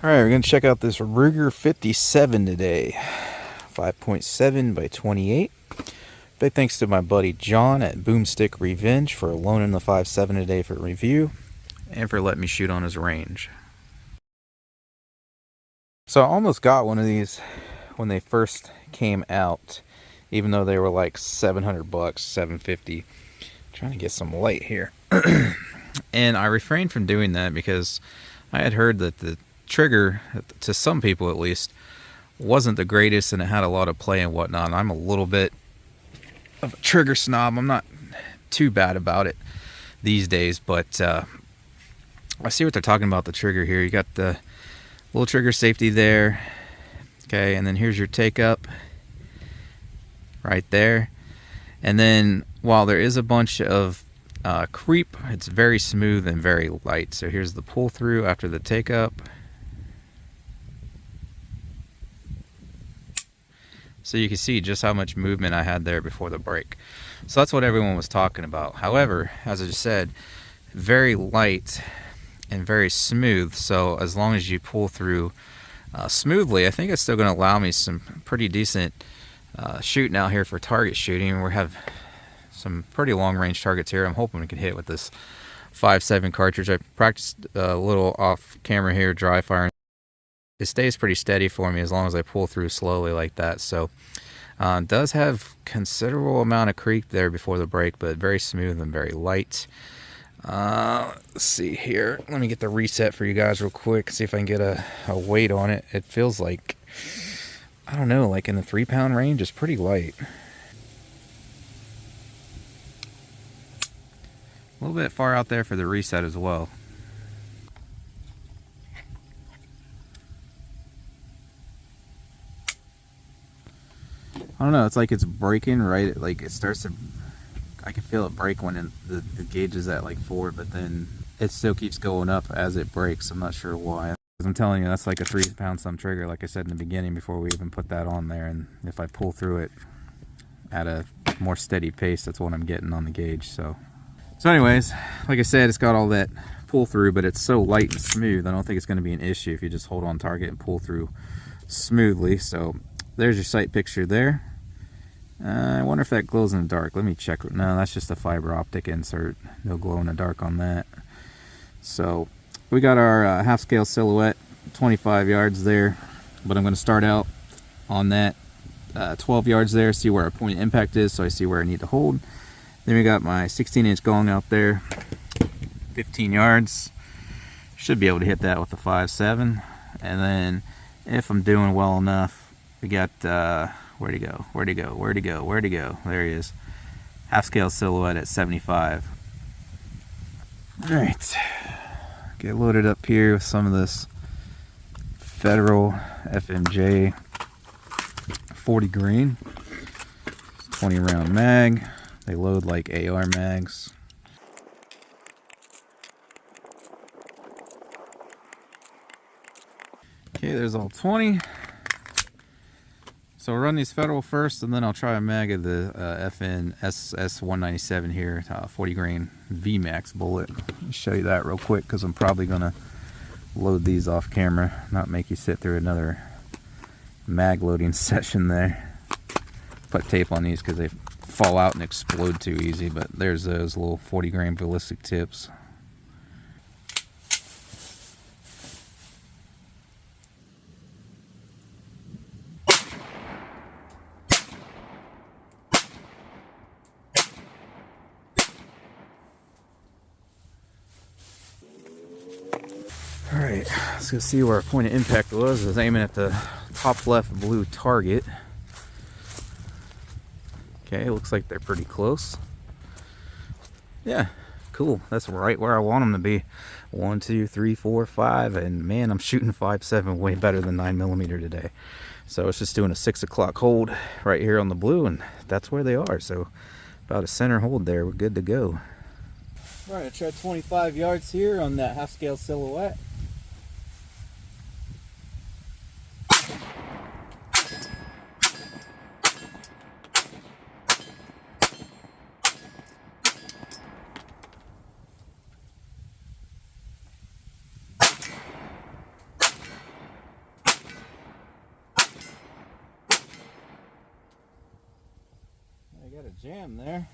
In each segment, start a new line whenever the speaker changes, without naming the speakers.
Alright, we're going to check out this Ruger 57 today. 5.7 by 28. Big thanks to my buddy John at Boomstick Revenge for loaning the 5.7 today for review and for letting me shoot on his range. So I almost got one of these when they first came out, even though they were like $700, $750. Trying to get some light here. And I refrained from doing that because I had heard that the trigger, to some people at least, wasn't the greatest and it had a lot of play and whatnot. And I'm a little bit of a trigger snob. I'm not too bad about it these days, but I see what they're talking about the trigger here. You got the little trigger safety there, okay, and then here's your take up right there. And then while there is a bunch of creep, it's very smooth and very light. So here's the pull through after the take up. So you can see just how much movement I had there before the break. So that's what everyone was talking about. However, as I just said, very light and very smooth. So as long as you pull through smoothly, I think it's still going to allow me some pretty decent shooting out here for target shooting. We have some pretty long range targets here. I'm hoping we can hit with this 5.7 cartridge. I practiced a little off camera here, dry firing. It stays pretty steady for me as long as I pull through slowly like that. So does have considerable amount of creep there before the break, but very smooth and very light. Let's see here. Let me get the reset for you guys real quick, see if I can get a weight on it. It feels like, I don't know, like in the 3-pound range. It's pretty light. A little bit far out there for the reset as well. I don't know, it's like it's breaking, right? Like it starts to, I can feel it break when the gauge is at like 4, but then it still keeps going up as it breaks. I'm not sure why. I'm telling you, that's like a 3-pound some trigger, like I said in the beginning before we even put that on there. And if I pull through it at a more steady pace, that's what I'm getting on the gauge. So anyways, like I said, it's got all that pull through, but it's so light and smooth, I don't think it's going to be an issue if you just hold on target and pull through smoothly. So there's your sight picture there. I wonder if that glows in the dark. Let me check. No, that's just a fiber optic insert. No glow in the dark on that. So we got our half scale silhouette, 25 yards there, but I'm going to start out on that 12 yards there, see where our point of impact is, so I see where I need to hold. Then we got my 16-inch gong out there, 15 yards. Should be able to hit that with the 5.7. And then if I'm doing well enough, we got where'd he go? Where'd he go? Where'd he go? Where'd he go? There he is. Half scale silhouette at 75. All right, get loaded up here with some of this Federal FMJ 40 grain, 20 round mag. They load like AR mags. Okay, there's all 20. So we'll run these Federal first, and then I'll try a mag of the FN SS197 here, 40 grain VMAX bullet. I'll show you that real quick because I'm probably going to load these off camera, not make you sit through another mag loading session there. Put tape on these because they fall out and explode too easy, but there's those little 40 grain ballistic tips. Alright, let's go see where our point of impact was. I was aiming at the top left blue target. Okay, looks like they're pretty close. Yeah, cool. That's right where I want them to be. 1, 2, 3, 4, 5, and man, I'm shooting 5.7 way better than 9mm today. So it's just doing a 6 o'clock hold right here on the blue, and that's where they are. So about a center hold there, we're good to go. All right, I tried 25 yards here on that half scale silhouette. a jam there.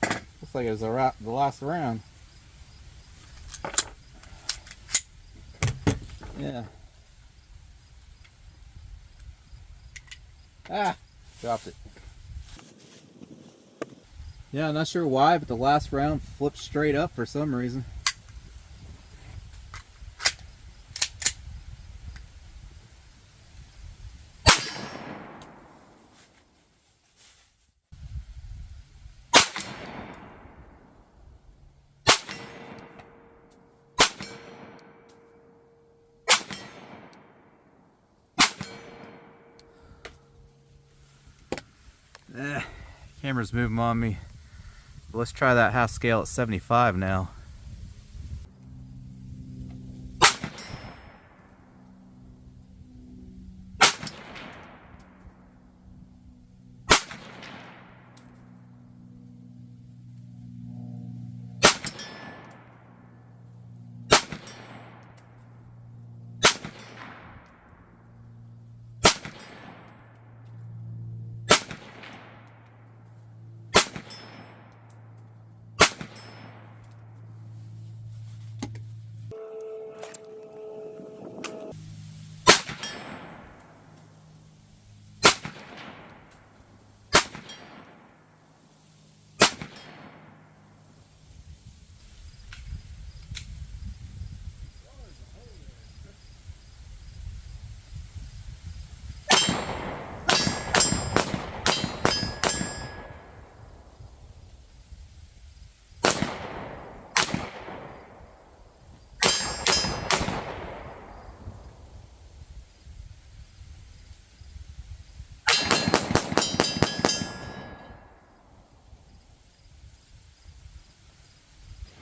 Looks like it was the last round. Yeah. Ah, dropped it. Yeah, I'm not sure why, but the last round flipped straight up for some reason. Camera's moving on me. Let's try that half scale at 75 now.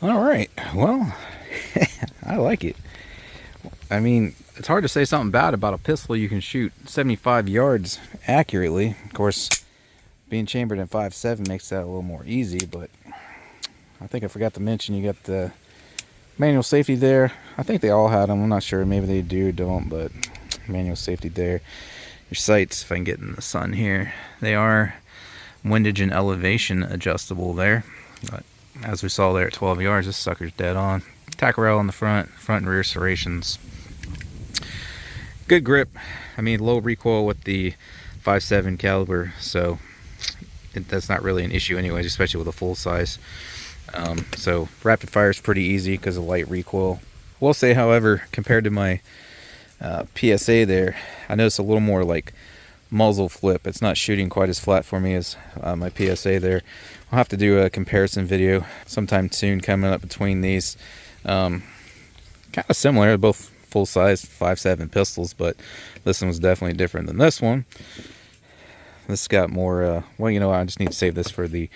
All right, well, I like it. I mean, it's hard to say something bad about a pistol you can shoot 75 yards accurately. Of course, being chambered in 5.7 makes that a little more easy, but I think I forgot to mention you got the manual safety there. I think they all had them. I'm not sure. Maybe they do or don't, but manual safety there. Your sights, if I can get in the sun here, they are windage and elevation adjustable there. But as we saw there at 12 yards, this sucker's dead on. Tack rail on the front and rear serrations. Good grip. I mean, low recoil with the 5.7 caliber, so that's not really an issue anyways, especially with a full size. So rapid fire is pretty easy because of light recoil. Will say, however, compared to my PSA there, I noticed a little more like muzzle flip. It's not shooting quite as flat for me as my PSA there. I'll have to do a comparison video sometime soon coming up between these. Kind of similar, they're both full size 5.7 pistols, but this one was definitely different than this one. This got more, well, you know, I just need to save this for the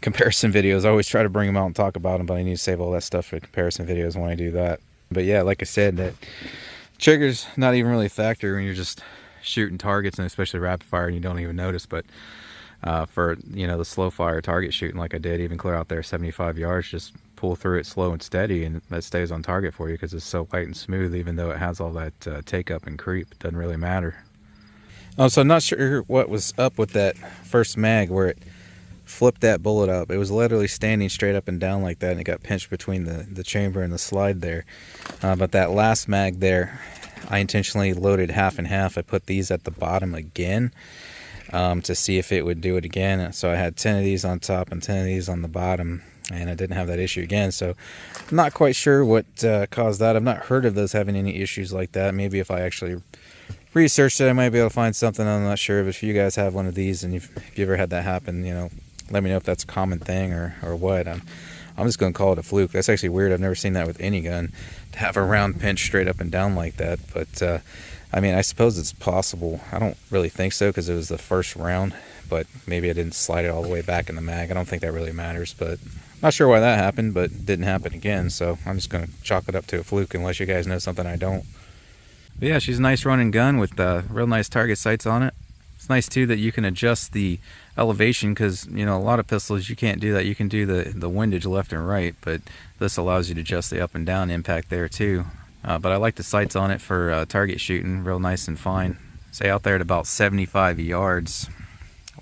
comparison videos. I always try to bring them out and talk about them, but I need to save all that stuff for the comparison videos when I do that. But yeah, like I said, that trigger's not even really a factor when you're just shooting targets, and especially rapid fire, and you don't even notice. But for, you know, the slow fire target shooting like I did, even clear out there 75 yards, just pull through it slow and steady, and that stays on target for you because it's so light and smooth. Even though it has all that take up and creep, it doesn't really matter. So I'm not sure what was up with that first mag where it flipped that bullet up. It was literally standing straight up and down like that, and it got pinched between the chamber and the slide there. But that last mag there, I intentionally loaded half and half. I put these at the bottom again to see if it would do it again. So I had 10 of these on top and 10 of these on the bottom, and I didn't have that issue again. So I'm not quite sure what caused that. I've not heard of those having any issues like that. Maybe if I actually researched it, I might be able to find something. I'm not sure. But if you guys have one of these, and if you ever had that happen, you know, let me know if that's a common thing or what. I'm just going to call it a fluke. That's actually weird. I've never seen that with any gun, to have a round pinch straight up and down like that. But I mean, I suppose it's possible. I don't really think so because it was the first round, but maybe I didn't slide it all the way back in the mag. I don't think that really matters, but not sure why that happened, but it didn't happen again. So I'm just going to chalk it up to a fluke unless you guys know something I don't. But yeah, she's a nice running gun with real nice target sights on it. It's nice too that you can adjust the elevation, because, you know, a lot of pistols you can't do that. You can do the windage left and right, but this allows you to adjust the up and down impact there too. But I like the sights on it for target shooting, real nice and fine. Say out there at about 75 yards.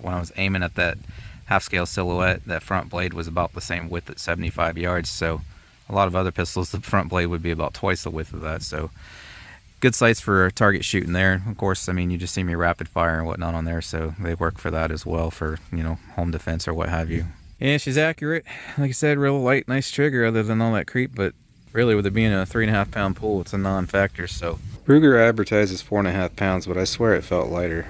when I was aiming at that half scale silhouette, that front blade was about the same width at 75 yards. So a lot of other pistols, the front blade would be about twice the width of that. So good sights for target shooting there. Of course, I mean, you just see me rapid fire and whatnot on there, so they work for that as well, for, you know, home defense or what have you. Yeah, she's accurate. Like I said, real light, nice trigger other than all that creep, but really with it being a 3.5 pound pull, it's a non-factor. So Ruger advertises 4.5 pounds, but I swear it felt lighter.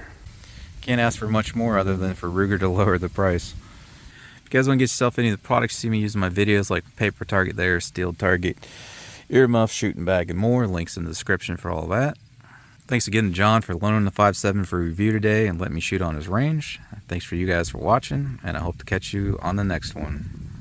Can't ask for much more other than for Ruger to lower the price. If you guys want to get yourself any of the products you see me using my videos, like paper target there, steel target, earmuff, shooting bag, and more, links in the description for all of that. Thanks again to John for loaning the 5.7 for review today and letting me shoot on his range. Thanks for you guys for watching, and I hope to catch you on the next one.